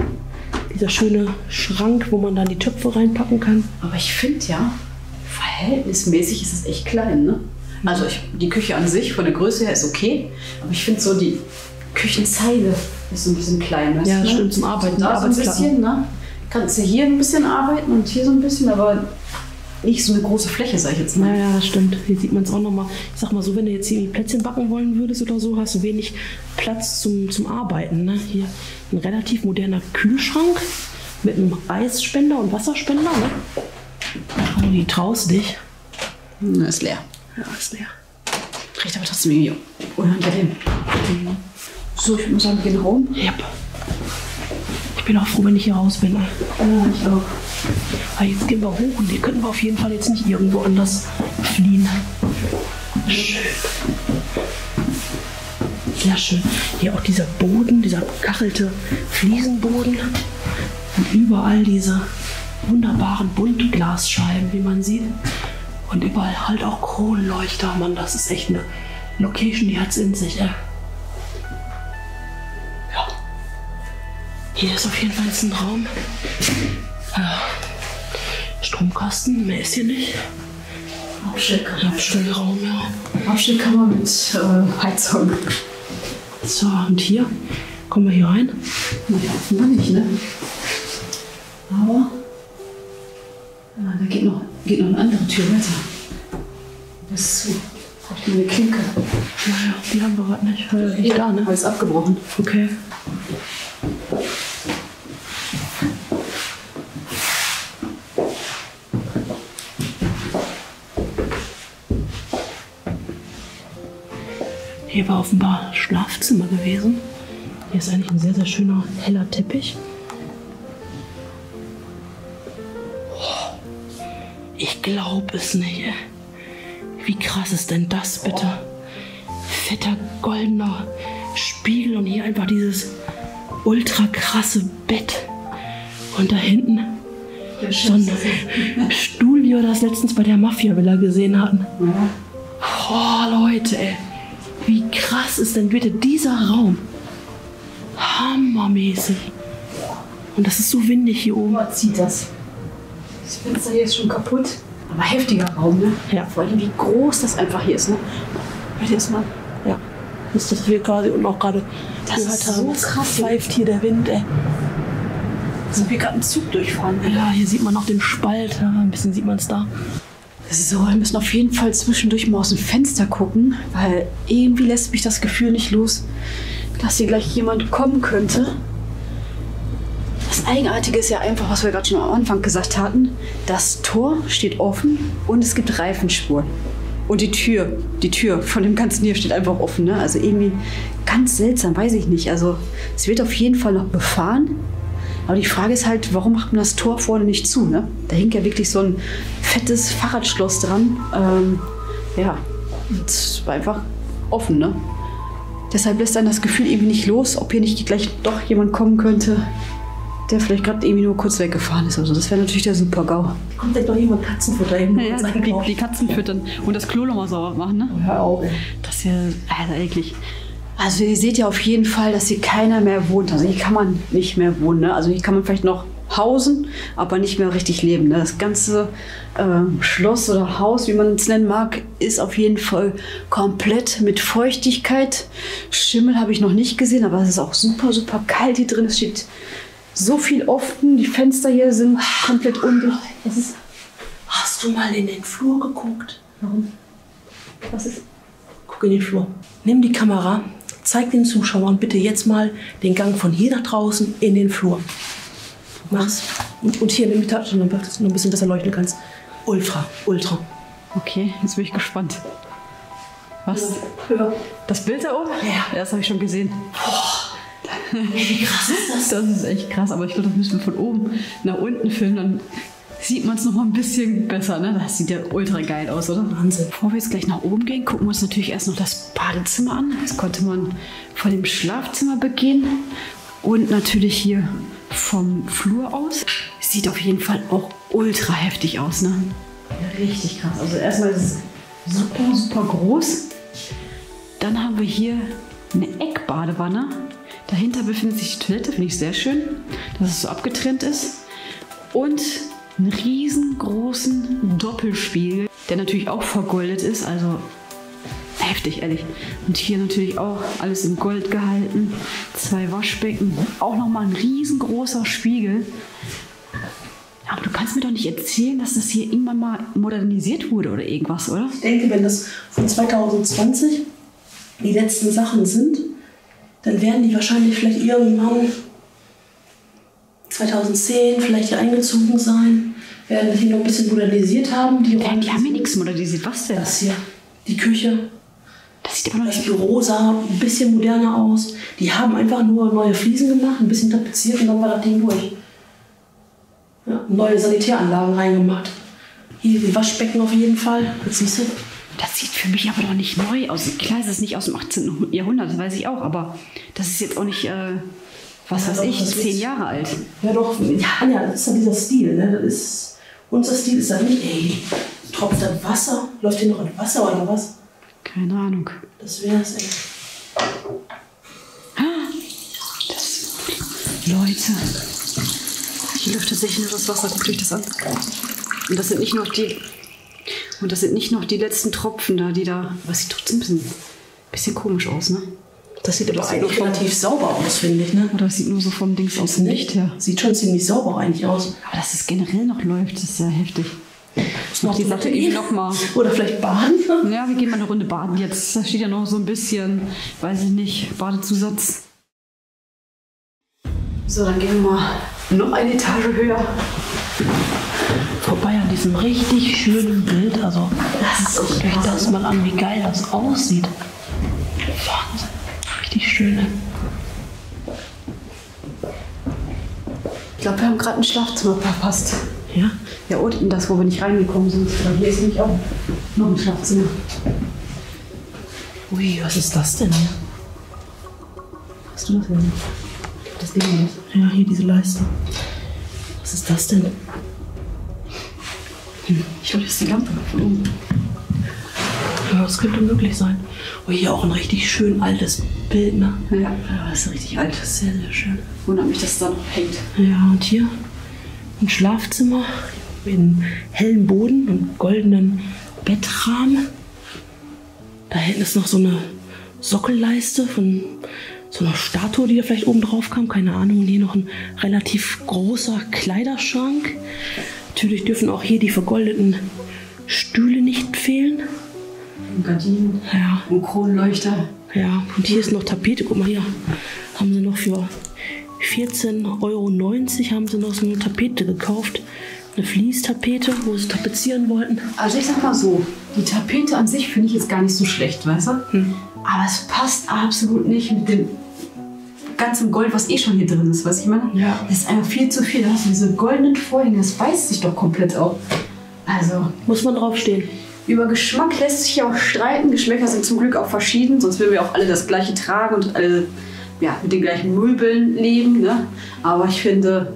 dieser schöne Schrank, wo man dann die Töpfe reinpacken kann. Aber ich finde ja, verhältnismäßig ist es echt klein, ne? Also die Küche an sich, von der Größe her, ist okay. Aber ich finde so die Küchenzeile ist so ein bisschen klein, weißt Ja, du? stimmt, zum Arbeiten, So, da die so ein Arbeitsplatten. bisschen, ne? Kannst du hier ein bisschen arbeiten und hier so ein bisschen, aber nicht so eine große Fläche, sag ich jetzt mal. Naja, das stimmt. Hier sieht man es auch nochmal. Ich sag mal so, wenn du jetzt hier Plätzchen backen wollen würdest oder so, hast du wenig Platz zum Arbeiten. Ne? Hier ein relativ moderner Kühlschrank mit einem Eisspender und Wasserspender. Ne? Oh, die traust dich. Ist leer. Ja, ist leer. Riecht aber trotzdem irgendwie unangenehm. So, ich muss sagen, wir gehen rum. Yep. Ich bin auch froh, wenn ich hier raus bin. Ja, ich auch. Aber jetzt gehen wir hoch und hier können wir auf jeden Fall jetzt nicht irgendwo anders fliehen. Schön. Sehr schön. Hier auch dieser Boden, dieser gekachelte Fliesenboden. Und überall diese wunderbaren Buntglasscheiben, wie man sieht. Und überall halt auch Kronleuchter. Mann, das ist echt eine Location, die hat's in sich, ey. Ja. Hier ist auf jeden Fall jetzt ein Raum. Stromkasten, mehr ist hier nicht. Abstellraum, ja. Abstellkammer mit Heizung. So, und hier kommen wir hier rein. Naja, offenbar nicht, ne? Aber da geht noch eine andere Tür weiter. Das ist zu. Hab ich eine Klinke. Naja, die haben wir gerade nicht. Nicht da, ne? Alles abgebrochen. Okay. Hier war offenbar Schlafzimmer gewesen. Hier ist eigentlich ein sehr, sehr schöner, heller Teppich. Oh, ich glaube es nicht. Wie krass ist denn das bitte? Fetter, goldener Spiegel und hier einfach dieses ultra krasse Bett. Und da hinten so ein Stuhl, wie wir das letztens bei der Mafia-Villa gesehen hatten. Oh, Leute, ey. Wie krass ist denn bitte dieser Raum? Hammermäßig. Und das ist so windig hier oben. Man zieht das. Das Fenster hier ist schon kaputt. Aber heftiger Raum, ne? Ja. Vor allem, wie groß das einfach hier ist, ne? Hört ihr das mal? Ja. Das, was wir quasi und auch gerade Das gehört ist haben. so krass. Pfeift hier der Wind, ey. Sind wir gerade einen Zug durchfahren? Ja, hier sieht man auch den Spalt. Ja, ein bisschen sieht man es da. So, wir müssen auf jeden Fall zwischendurch mal aus dem Fenster gucken, weil irgendwie lässt mich das Gefühl nicht los, dass hier gleich jemand kommen könnte. Das Eigenartige ist ja einfach, was wir gerade schon am Anfang gesagt hatten. Das Tor steht offen und es gibt Reifenspuren. Und die Tür von dem Ganzen hier steht einfach offen. Ne? Also irgendwie ganz seltsam, weiß ich nicht. Also es wird auf jeden Fall noch befahren. Aber die Frage ist halt, warum macht man das Tor vorne nicht zu? Ne? Da hängt ja wirklich so ein fettes Fahrradschloss dran. Ja, es war einfach offen. Ne? Deshalb lässt einen das Gefühl irgendwie nicht los, ob hier nicht gleich doch jemand kommen könnte, der vielleicht gerade irgendwie nur kurz weggefahren ist. Also das wäre natürlich der Super-GAU. Kommt gleich noch jemand Katzenfutter hin? Ja, die Katzen füttern und das Klo nochmal sauber machen. Ne? Hör auf, ey. Das ist ja also eklig. Also ihr seht ja auf jeden Fall, dass hier keiner mehr wohnt. Also hier kann man nicht mehr wohnen. Ne? Also hier kann man vielleicht noch hausen, aber nicht mehr richtig leben. Ne? Das ganze Schloss oder Haus, wie man es nennen mag, ist auf jeden Fall komplett mit Feuchtigkeit. Schimmel habe ich noch nicht gesehen, aber es ist auch super, super kalt hier drin. Es steht so viel offen. Die Fenster hier sind komplett undicht. Was ist? Hast du mal in den Flur geguckt? Warum? Was ist? Guck in den Flur. Nimm die Kamera, zeig den Zuschauern bitte jetzt mal den Gang von hier nach draußen in den Flur. Mach's. Und hier nimm die Tasche, damit du noch ein bisschen besser leuchten kannst. Ultra. Okay, jetzt bin ich gespannt. Was? Ja. Das Bild da oben? Ja. Das habe ich schon gesehen. Wie krass ist das? Das ist echt krass, aber ich glaube, das müssen wir von oben nach unten filmen, dann sieht man es noch mal ein bisschen besser. Ne? Das sieht ja ultra geil aus, oder? Wahnsinn. Bevor wir jetzt gleich nach oben gehen, gucken wir uns natürlich erst noch das Badezimmer an. Das konnte man von dem Schlafzimmer begehen und natürlich hier vom Flur aus. Sieht auf jeden Fall auch ultra heftig aus. Ne? Ja, richtig krass. Also erstmal ist es super, super groß. Dann haben wir hier eine Eckbadewanne. Dahinter befindet sich die Toilette, finde ich sehr schön, dass es so abgetrennt ist. Und einen riesengroßen Doppelspiegel, der natürlich auch vergoldet ist, also heftig, ehrlich. Und hier natürlich auch alles in Gold gehalten. 2 Waschbecken, auch nochmal ein riesengroßer Spiegel. Aber du kannst mir doch nicht erzählen, dass das hier irgendwann mal modernisiert wurde oder irgendwas, oder? Ich denke, wenn das von 2020 die letzten Sachen sind, dann werden die wahrscheinlich vielleicht irgendwann 2010 vielleicht hier eingezogen sein, werden die noch ein bisschen modernisiert haben. Die haben ja nichts modernisiert. Was denn? Das hier, die Küche, Das sieht aber noch das nicht Büro sah ein bisschen moderner aus. Die haben einfach nur neue Fliesen gemacht, ein bisschen tapeziert und dann war das Ding durch. Ja, neue Sanitäranlagen reingemacht. Hier die Waschbecken auf jeden Fall. Jetzt siehst du. Das sieht für mich aber doch nicht neu aus. Klar ist es nicht aus dem 18. Jahrhundert, das weiß ich auch, aber das ist jetzt auch nicht, was weiß ich, 10 Jahre alt. Ja doch, ja, das ist ja dieser Stil, ne? Das ist, unser Stil ist ja nicht, ey, tropft das Wasser? Läuft hier noch ein Wasser oder was? Keine Ahnung. Das wär's, ey. Leute, hier läuft tatsächlich nur das Wasser, guckt euch das an. Und das sind nicht noch die letzten Tropfen da, die da, aber es sieht trotzdem ein bisschen komisch aus, ne? Das sieht aber eigentlich relativ sauber aus, finde ich, ne? Oder es sieht nur so vom Dings aus dem Licht her. Sieht schon ziemlich sauber eigentlich aus. Aber dass es generell noch läuft, das ist ja heftig. Noch die Sache eben noch mal. Oder vielleicht baden? Ja, wir gehen mal eine Runde baden jetzt. Da steht ja noch so ein bisschen, weiß ich nicht, Badezusatz. So, dann gehen wir mal noch eine Etage höher. Vorbei an diesem richtig schönen Bild. Also, guckt euch das mal an, wie geil das aussieht. Wahnsinn. Richtig schön. Ich glaube, wir haben gerade ein Schlafzimmer verpasst. Ja? Ja, unten das, wo wir nicht reingekommen sind. Aber hier ist nämlich auch noch ein Schlafzimmer. Ui, was ist das denn hier? Hast du das denn? Das Ding nicht. Ja, hier diese Leiste. Was ist das denn? Ich glaube, das ist die Lampe von oben. Ja, das könnte möglich sein. Oh, hier auch ein richtig schön altes Bild, ne? Ja, das ist richtig alt. Sehr, sehr schön. Wundert mich, dass es da noch hängt. Ja, und hier ein Schlafzimmer in hellem Boden und goldenen Bettrahmen. Da hinten ist noch so eine Sockelleiste von so einer Statue, die da vielleicht oben drauf kam. Keine Ahnung. Und hier noch ein relativ großer Kleiderschrank. Natürlich dürfen auch hier die vergoldeten Stühle nicht fehlen. Und Gardinen. Ja. Und Kronleuchter. Ja, und hier ist noch Tapete. Guck mal hier. Haben sie noch für 14,90 € haben sie noch so eine Tapete gekauft. Eine Fließtapete, wo sie tapezieren wollten. Also ich sag mal so, die Tapete an sich finde ich jetzt gar nicht so schlecht, weißt du? Aber es passt absolut nicht mit dem ganzen Gold, was eh schon hier drin ist, weißt du, ich meine? Ja. Das ist einfach viel zu viel. Da hast du diese goldenen Vorhänge, das beißt sich doch komplett auf. Also, Muss man draufstehen. über Geschmack lässt sich ja auch streiten. Geschmäcker sind zum Glück auch verschieden, sonst würden wir auch alle das gleiche tragen und alle mit den gleichen Möbeln leben. Ne? Aber ich finde,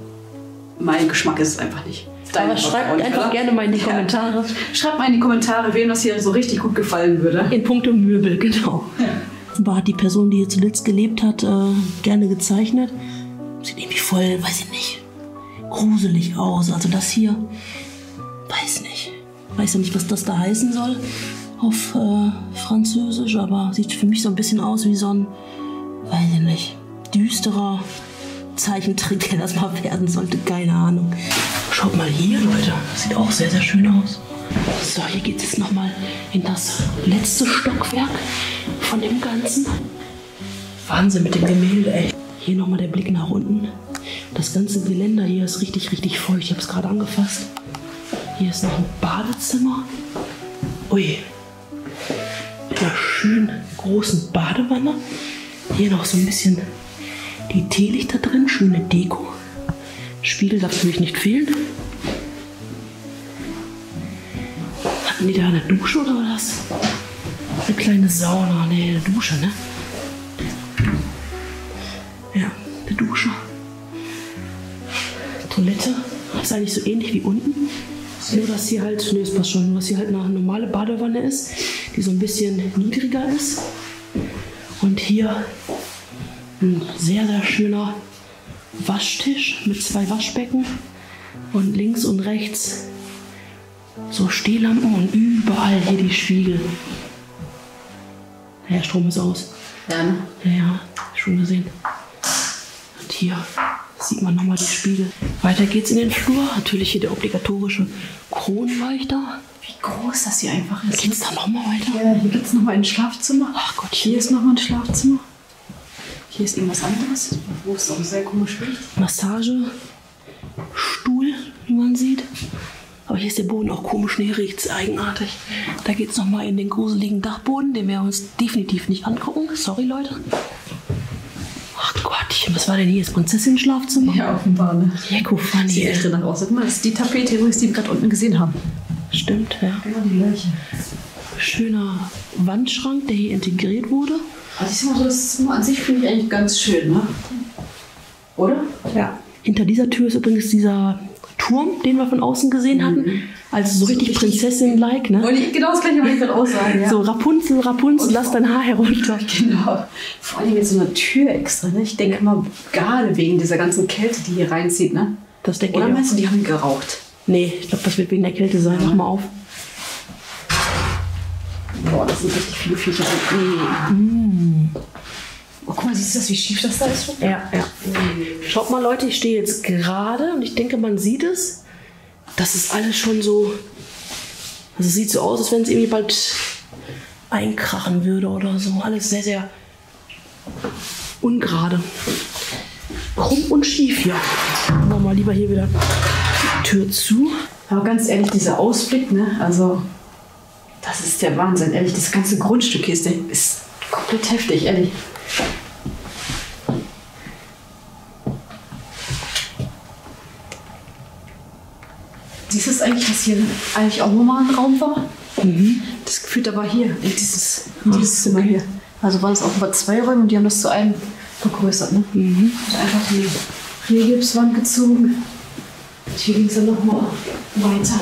mein Geschmack ist es einfach nicht. Aber schreibt einfach gerne mal in die Kommentare. Schreibt mal in die Kommentare, wem das hier so richtig gut gefallen würde. In puncto Möbel, genau. Offenbar hat die Person, die hier zuletzt gelebt hat, gerne gezeichnet. Sieht irgendwie voll, weiß ich nicht, gruselig aus. Also das hier, weiß nicht. Weiß ja nicht, was das da heißen soll auf Französisch, aber sieht für mich so ein bisschen aus wie so ein, weiß ich nicht, düsterer Zeichentrick, der das mal werden sollte. Keine Ahnung. Schaut mal hier, Leute. Das sieht auch sehr, sehr schön aus. So, hier geht es jetzt nochmal in das letzte Stockwerk von dem Ganzen. Wahnsinn mit dem Gemälde, ey. Hier nochmal der Blick nach unten. Das ganze Geländer hier ist richtig, richtig feucht. Ich habe es gerade angefasst. Hier ist noch ein Badezimmer. Ui. Mit einer schönen großen Badewanne. Hier noch so ein bisschen die Teelichter drin. Schöne Deko. Spiegel darf natürlich nicht fehlen. Hatten die da eine Dusche oder war das? Eine kleine Sauna. Ne, eine Dusche, ne? Ja, eine Dusche. Toilette. Ist eigentlich so ähnlich wie unten. Nur, dass hier halt, ne, das passt schon, nur, dass hier halt eine normale Badewanne ist, die so ein bisschen niedriger ist. Und hier ein sehr, sehr schöner Waschtisch mit 2 Waschbecken und links und rechts so Stehlampen und überall hier die Spiegel. Ja, Strom ist aus. Ja, ne? Ja, schon gesehen. Und hier sieht man nochmal die Spiegel. Weiter geht's in den Flur. Natürlich hier der obligatorische Kronleuchter. Wie groß das hier einfach ist. Geht's da nochmal weiter? Ja, hier gibt es nochmal ein Schlafzimmer. Ach Gott, Hier ist nochmal ein Schlafzimmer. Hier ist irgendwas anderes, wo es auch sehr komisch riecht. Massagestuhl, wie man sieht. Aber hier ist der Boden auch komisch, nee, riecht's eigenartig. Da geht's nochmal in den gruseligen Dachboden, den wir uns definitiv nicht angucken. Sorry, Leute. Ach Gottchen, was war denn hier? Das Prinzessin-Schlafzimmer? Ja, offenbar, ne? Jeko, funny. Sieht echt danach aus. Guck mal, das ist die Tapete übrigens, die wir gerade unten gesehen haben. Stimmt, ja. Genau die gleiche. Schöner Wandschrank, der hier integriert wurde. Also ich sag mal so, das Zimmer an sich finde ich eigentlich ganz schön, ne? Oder? Ja. Hinter dieser Tür ist übrigens dieser Turm, den wir von außen gesehen hatten. Also so richtig Prinzessin-like, ne? Und genau das gleiche wollte ich gerade auch sagen, ja. So Rapunzel, Rapunzel, lass dein Haar herunter. Genau. Vor allem mit so einer Tür extra, ne? Ich denke mal, gerade wegen dieser ganzen Kälte, die hier reinzieht, ne? Das denke Oder ich auch. meinst du, die haben geraucht? Nee, ich glaube, das wird wegen der Kälte sein. Mach mal auf. Boah, das sind richtig viele Viecher. Oh, guck mal, siehst du das, wie schief das da ist? Ja, ja. Schaut mal, Leute, ich stehe jetzt gerade und ich denke, man sieht es. Das ist alles schon so. Also es sieht so aus, als wenn es irgendwie bald einkrachen würde oder so. Alles sehr, sehr ungerade. Krumm und schief hier. Machen wir mal lieber hier wieder die Tür zu. Aber ganz ehrlich, dieser Ausblick, ne? Also, das ist der Wahnsinn, ehrlich. Das ganze Grundstück hier ist komplett heftig, ehrlich. Siehst du eigentlich, dass hier eigentlich auch nochmal ein Raum war? Das führt aber hier, in dieses Zimmer hier. Also waren es offenbar 2 Räume und die haben das zu einem vergrößert. Ne? Also einfach die Drehgipswand gezogen. Und hier ging es dann nochmal weiter.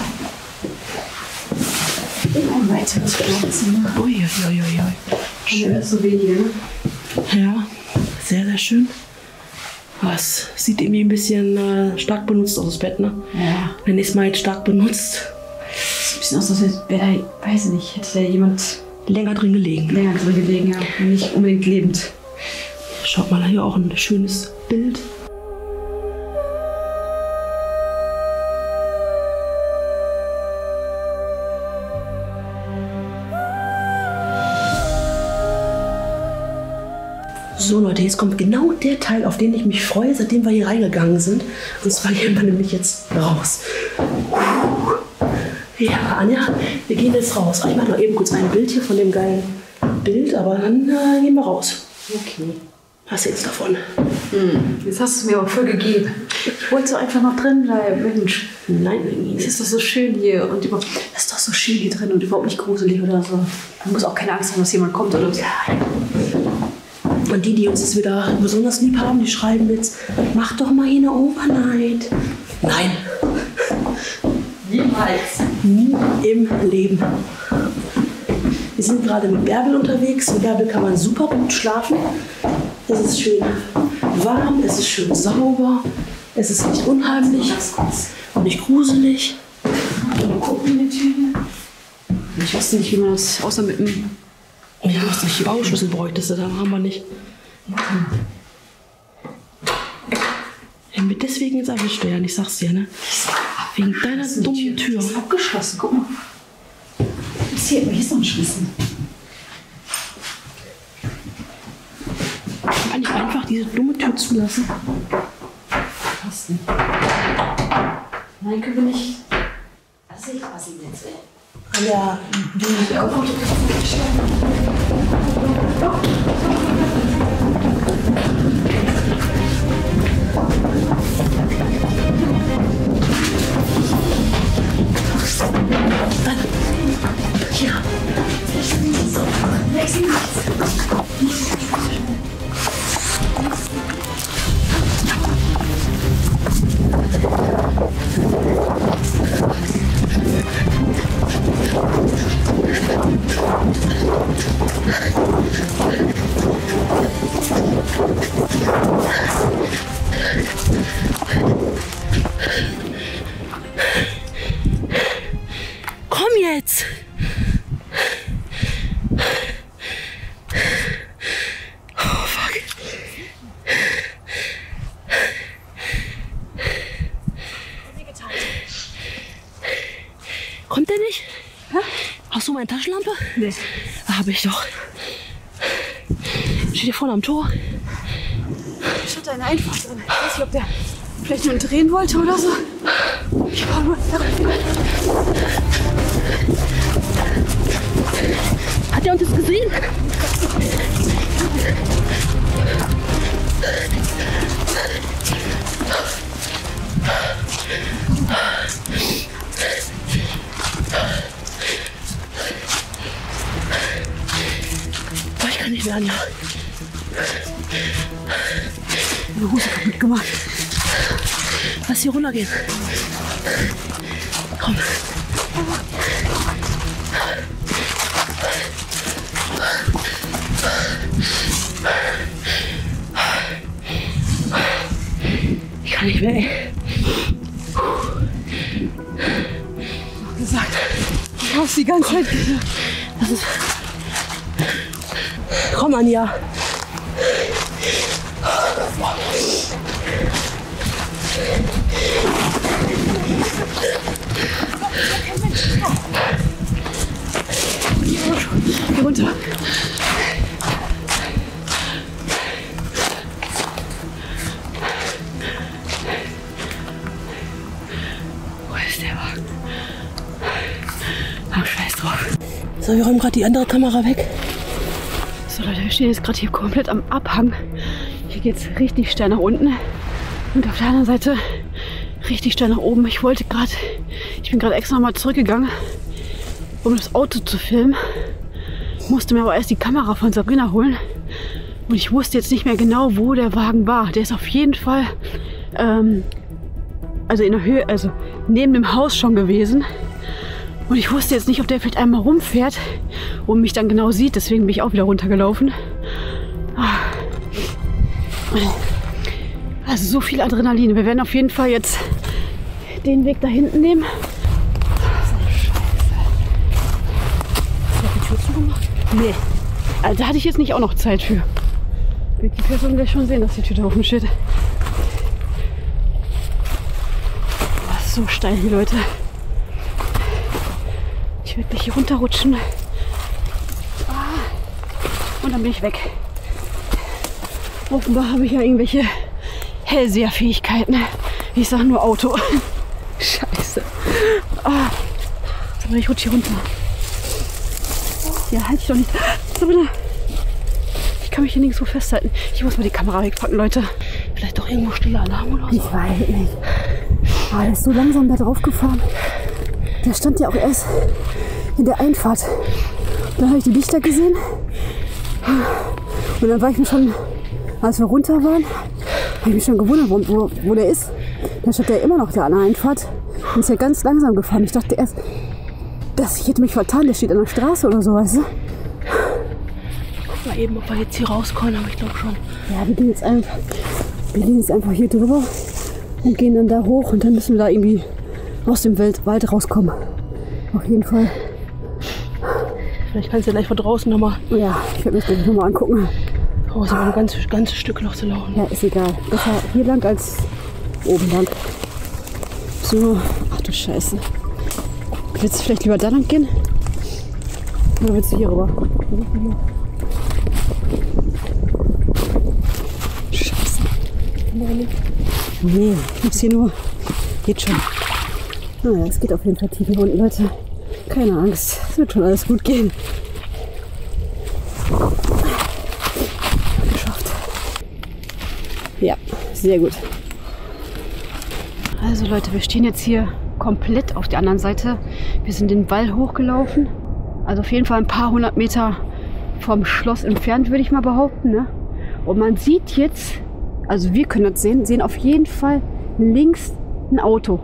In ein weiteres Schlafzimmer. Uiuiuiui. Schön. Das ist so wenige, ne? Ja, sehr, sehr schön. Was sieht irgendwie ein bisschen stark benutzt aus, das Bett, ne? Ja. Wenn ich es mal jetzt stark benutzt, Sieht ein bisschen aus, als wäre da, weiß ich nicht, hätte da jemand länger drin gelegen. länger drin gelegen, ja. Und nicht unbedingt lebend. Schaut mal, hier auch ein schönes Bild. So Leute, jetzt kommt genau der Teil, auf den ich mich freue, seitdem wir hier reingegangen sind. Und zwar gehen wir nämlich jetzt raus. Ja, Anja, wir gehen jetzt raus. Ich mache noch eben kurz ein Bild hier von dem geilen Bild, aber dann gehen wir raus. Okay. Was hältst du davon? Jetzt hast du es mir aber voll gegeben. Ich wollte so einfach noch drin bleiben, Mensch. Nein, Es ist doch so schön hier und überhaupt, es ist doch so schön hier drin und überhaupt nicht gruselig oder so. Man muss auch keine Angst haben, dass jemand kommt oder so. Und die uns jetzt wieder besonders lieb haben, die schreiben jetzt, mach doch mal hier eine Overnight. Nein. Niemals. Nie im Leben. Wir sind gerade mit Bärbel unterwegs. Mit Bärbel kann man super gut schlafen. Es ist schön warm, es ist schön sauber, es ist nicht unheimlich und nicht gruselig. Mal gucken in die Tür. Ich wusste nicht, wie man das, außer mit dem... Ja, was nicht die Bauschlüssel bräuchtest du, dann haben wir nicht. Wenn wir deswegen jetzt erwischt werden, ich sag's dir, ne? Wegen deiner dummen Tür. Das ist abgeschlossen, guck mal. Hier ist noch ein Schlüssel. Kann ich einfach diese dumme Tür zulassen? Passt nicht. Nein, können wir nicht. Das sehe ich quasi jetzt, ey. Ja, Die Auto. ja. Komm jetzt! Oh, fuck. Kommt der nicht? Hä? Hast du meine Taschenlampe? Nee. Hab ich doch. Steht hier vorne am Tor. Ich hatte eine Einfahrt drin. Ich weiß nicht, ob der vielleicht nur drehen wollte oder so. Ich war nur Hat er uns das gesehen? Oh, ich kann nicht mehr, Anja. die Hose kaputt gemacht. Lass hier runtergehen. Komm. Ich kann nicht mehr, ey. Ich hab gesagt, ich hab's die ganze Zeit gesagt. Das ist... Komm, Anja. Geh runter. Wo ist der Wagen? Ach, scheiß drauf. So, wir räumen gerade die andere Kamera weg. So Leute, wir stehen jetzt gerade hier komplett am Abhang. Hier geht es richtig steil nach unten. Und auf der anderen Seite richtig steil nach oben. Ich bin gerade extra nochmal zurückgegangen, um das Auto zu filmen. Musste mir aber erst die Kamera von Sabrina holen. Und ich wusste jetzt nicht mehr genau, wo der Wagen war. Der ist auf jeden Fall also in der Höhe, also neben dem Haus schon gewesen. Und ich wusste jetzt nicht, ob der vielleicht einmal rumfährt und mich dann genau sieht. Deswegen bin ich auch wieder runtergelaufen. Also so viel Adrenalin. Wir werden auf jeden Fall jetzt den Weg da hinten nehmen. Hast du die Tür zugemacht? Nee. Also, da hatte ich jetzt nicht auch noch Zeit für. Wird die Person gleich schon sehen, dass die Tür da offen steht. Oh, ist so steil hier, Leute. Ich werde gleich hier runterrutschen. Und dann bin ich weg. Offenbar habe ich ja irgendwelche Hellseherfähigkeiten. Ich sage nur Auto. Scheiße. So, ich rutsche hier runter. Ja, halt ich doch nicht. Sabrina. Ich kann mich hier nirgendwo festhalten. Ich muss mal die Kamera wegpacken, Leute. Vielleicht doch irgendwo stiller Alarm oder so. Ich weiß nicht. Aber der ist so langsam da drauf gefahren. Der stand ja auch erst in der Einfahrt. Dann habe ich die Lichter gesehen. Und dann war ich mir schon, als wir runter waren, habe ich mich schon gewundert, wo der ist. Da stand der immer noch da an der Einfahrt und ist ja ganz langsam gefahren. Ich dachte erst, ich hätte mich vertan, der steht an der Straße oder so, weißt du? Guck mal eben, ob wir jetzt hier rauskommen, aber ich glaube schon. Ja, wir gehen jetzt einfach hier drüber und gehen dann da hoch und dann müssen wir da irgendwie aus dem Wald rauskommen. Auf jeden Fall. Vielleicht kannst du ja gleich von draußen nochmal. Ja, ich werde mir das gleich nochmal angucken. Oh, ist aber ein ganzes Stück noch zu laufen. Ja, ist egal. Besser hier lang als oben lang. So, ach du Scheiße. Willst du vielleicht lieber da lang gehen? Oder willst du hier rüber? Scheiße. Nee, ich muss hier nur. Geht schon. Naja, es geht auf jeden Fall tief hier unten, Leute. Keine Angst, es wird schon alles gut gehen. Geschafft. Ja, sehr gut. Also Leute, wir stehen jetzt hier komplett auf der anderen Seite. Wir sind den Wall hochgelaufen. Also auf jeden Fall ein paar hundert Meter vom Schloss entfernt, würde ich mal behaupten. Ne? Und man sieht jetzt, also wir können das sehen auf jeden Fall links ein Auto.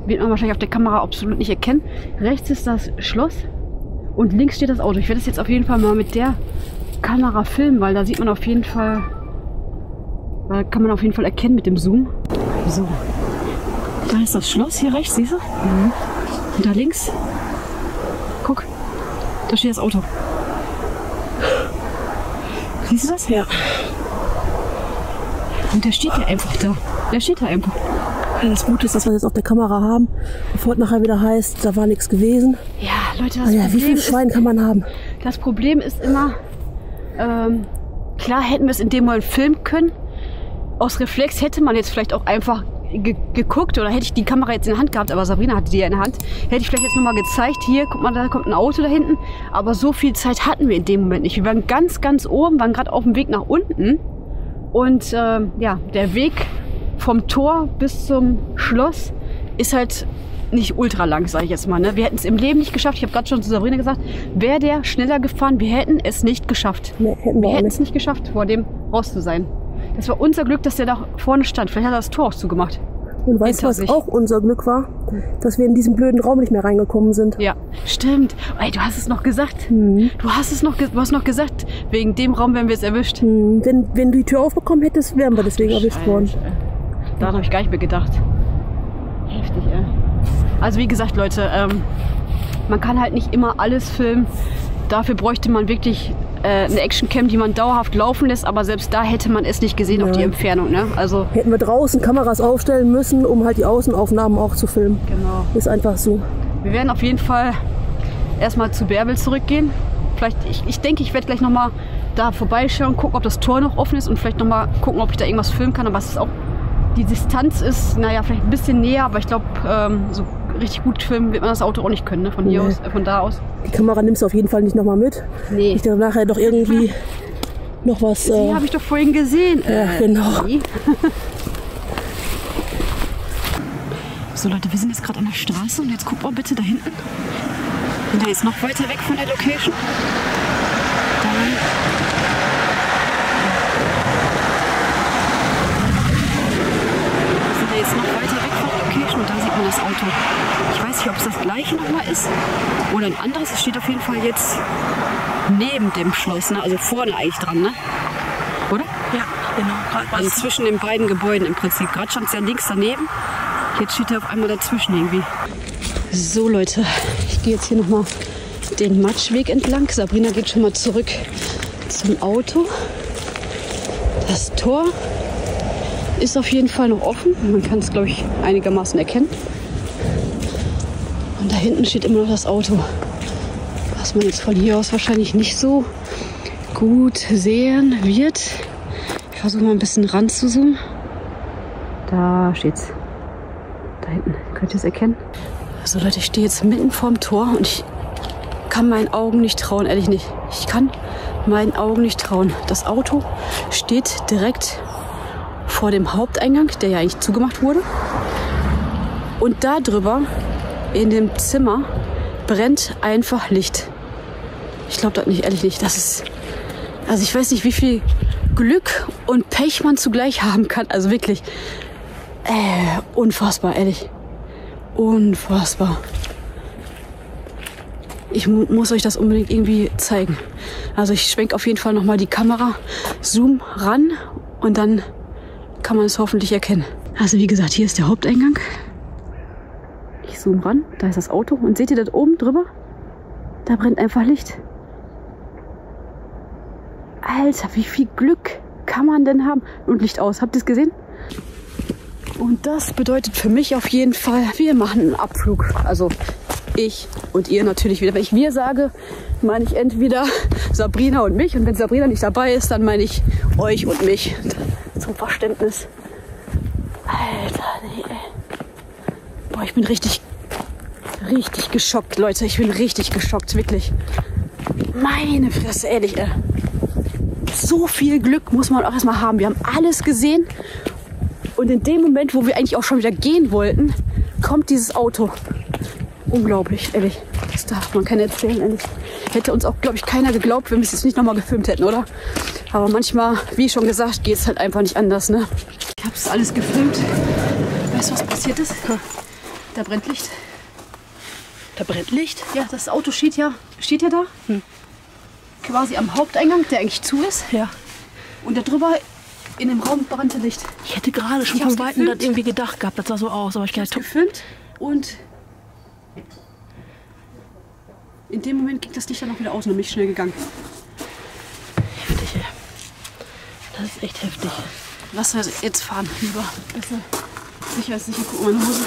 Wird man wahrscheinlich auf der Kamera absolut nicht erkennen. Rechts ist das Schloss und links steht das Auto. Ich werde das jetzt auf jeden Fall mal mit der Kamera filmen, weil da sieht man auf jeden Fall, da kann man auf jeden Fall erkennen mit dem Zoom. So, da ist das Schloss hier rechts, siehst du? Mhm. Und da links, guck, da steht das Auto. Siehst du das? Ja. Und der steht ja einfach da. Der steht da einfach. Das Gute ist, dass wir jetzt auf der Kamera haben, bevor es nachher wieder heißt, da war nichts gewesen. Ja, Leute, wie viel Schwein kann man haben? Das Problem ist immer, klar hätten wir es in dem Moment filmen können. Aus Reflex hätte man jetzt vielleicht auch einfach geguckt oder hätte ich die Kamera jetzt in der Hand gehabt, aber Sabrina hatte die ja in der Hand, hätte ich vielleicht jetzt nochmal gezeigt, hier, guck mal, da kommt ein Auto da hinten. Aber so viel Zeit hatten wir in dem Moment nicht. Wir waren ganz, ganz oben, waren gerade auf dem Weg nach unten und ja, der Weg vom Tor bis zum Schloss ist halt nicht ultra lang, sage ich jetzt mal. Ne? Wir hätten es im Leben nicht geschafft. Ich habe gerade schon zu Sabrina gesagt, wäre der schneller gefahren, wir hätten es nicht geschafft. Nee, wir hätten es nicht geschafft, vor dem raus zu sein. Das war unser Glück, dass der da vorne stand. Vielleicht hat er das Tor auch zugemacht. Und weißt du, was auch unser Glück war? Dass wir in diesen blöden Raum nicht mehr reingekommen sind. Ja, stimmt. Ey, du hast es noch gesagt. Du hast noch gesagt, wegen dem Raum wären wir jetzt erwischt. Wenn du die Tür aufbekommen hättest, wären wir deswegen erwischt worden. Daran habe ich gar nicht mehr gedacht. Heftig, ey. Also wie gesagt, Leute, man kann halt nicht immer alles filmen. Dafür bräuchte man wirklich eine Actioncam, die man dauerhaft laufen lässt. Aber selbst da hätte man es nicht gesehen auf die Entfernung. Ne? Also hätten wir draußen Kameras aufstellen müssen, um halt die Außenaufnahmen auch zu filmen. Genau. Ist einfach so. Wir werden auf jeden Fall erstmal zu Bärbel zurückgehen. Vielleicht, ich denke, ich werde gleich nochmal da vorbeischauen, gucken, ob das Tor noch offen ist und vielleicht nochmal gucken, ob ich da irgendwas filmen kann. Aber es ist auch, die Distanz ist, naja, vielleicht ein bisschen näher, aber ich glaube, so richtig gut filmen wird man das Auto auch nicht können, ne? Von hier aus, von da aus. Die Kamera nimmst du auf jeden Fall nicht nochmal mit. Nee. Ich denke nachher doch irgendwie noch was. Die habe ich doch vorhin gesehen. Ja, genau. So Leute, wir sind jetzt gerade an der Straße und jetzt guckt mal bitte da hinten. Und da ist noch weiter weg von der Location. Dann sind wir jetzt noch weiter weg von der Location und da sieht man das Auto. Ich weiß nicht, ob es das gleiche nochmal ist oder ein anderes. Es steht auf jeden Fall jetzt neben dem Schloss, ne? Also vorne eigentlich dran, ne? Oder? Ja, genau. Also zwischen den beiden Gebäuden im Prinzip. Gerade stand es ja links daneben. Jetzt steht er auf einmal dazwischen irgendwie. So Leute, ich gehe jetzt hier nochmal den Matschweg entlang. Sabrina geht schon mal zurück zum Auto. Das Tor ist auf jeden Fall noch offen. Man kann es, glaube ich, einigermaßen erkennen. Und da hinten steht immer noch das Auto, was man jetzt von hier aus wahrscheinlich nicht so gut sehen wird. Ich versuche mal ein bisschen ranzuzoomen. Da steht's. Da hinten. Könnt ihr es erkennen? So Leute, ich stehe jetzt mitten vorm Tor und ich kann meinen Augen nicht trauen, ehrlich nicht. Ich kann meinen Augen nicht trauen. Das Auto steht direkt vor dem Haupteingang, der ja eigentlich zugemacht wurde. Und da drüber, in dem Zimmer, brennt einfach Licht. Ich glaube das nicht, ehrlich nicht. Das ist... Also ich weiß nicht, wie viel Glück und Pech man zugleich haben kann. Also wirklich unfassbar, ehrlich. Unfassbar. Ich muss euch das unbedingt irgendwie zeigen. Also ich schwenke auf jeden Fall nochmal die Kamera, zoom ran und dann kann man es hoffentlich erkennen. Also wie gesagt, hier ist der Haupteingang. Ich zoome ran, da ist das Auto und seht ihr das oben drüber? Da brennt einfach Licht. Alter, wie viel Glück kann man denn haben? Und Licht aus, habt ihr es gesehen? Und das bedeutet für mich auf jeden Fall, wir machen einen Abflug. Also ich und ihr natürlich wieder. Wenn ich wir sage, meine ich entweder Sabrina und mich. Und wenn Sabrina nicht dabei ist, dann meine ich euch und mich. Zum Verständnis. Alter, nee, ey. Boah, ich bin richtig geschockt, Leute. Ich bin richtig geschockt, wirklich. Meine Fresse, ehrlich, ey. So viel Glück muss man auch erstmal haben. Wir haben alles gesehen. Und in dem Moment, wo wir eigentlich auch schon wieder gehen wollten, kommt dieses Auto. Unglaublich, ehrlich. Das darf man keiner erzählen, ehrlich. Hätte uns auch, glaube ich, keiner geglaubt, wenn wir es jetzt nicht nochmal gefilmt hätten, oder? Aber manchmal, wie schon gesagt, geht es halt einfach nicht anders, ne? Ich habe es alles gefilmt. Weißt du, was passiert ist? Da brennt Licht. Da brennt Licht? Ja, das Auto steht ja da. Quasi am Haupteingang, der eigentlich zu ist. Ja. Und da drüber in dem Raum brannte Licht. Ich hätte gerade schon von Weitem das irgendwie gedacht gehabt, das sah so aus. Aber ich habe gefilmt und in dem Moment ging das Licht dann auch wieder aus und dann bin ich schnell gegangen. Heftig, ey. Das ist echt heftig. Lass uns jetzt fahren, lieber. Besser. Sicher ist sicher. Guck mal nach Hause.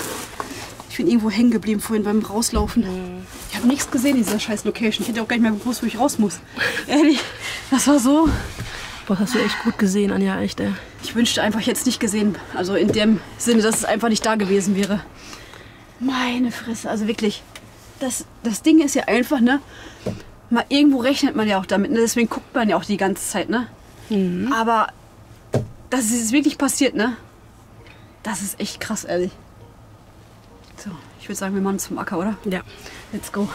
Ich bin irgendwo hängen geblieben vorhin beim Rauslaufen. Ich habe nichts gesehen in dieser scheiß Location. Ich hätte auch gar nicht mehr gewusst, wo ich raus muss. Ehrlich, das war so... Boah, hast du echt gut gesehen, Anja, echt, ey. Ich wünschte einfach jetzt nicht gesehen. Also in dem Sinne, dass es einfach nicht da gewesen wäre. Meine Fresse, also wirklich. Das Ding ist ja einfach, ne? Mal irgendwo rechnet man ja auch damit, ne? Deswegen guckt man ja auch die ganze Zeit, ne? Aber dass es wirklich passiert, ne? Das ist echt krass, ehrlich. So, ich würde sagen, wir machen es zum Acker, oder? Ja. Let's go.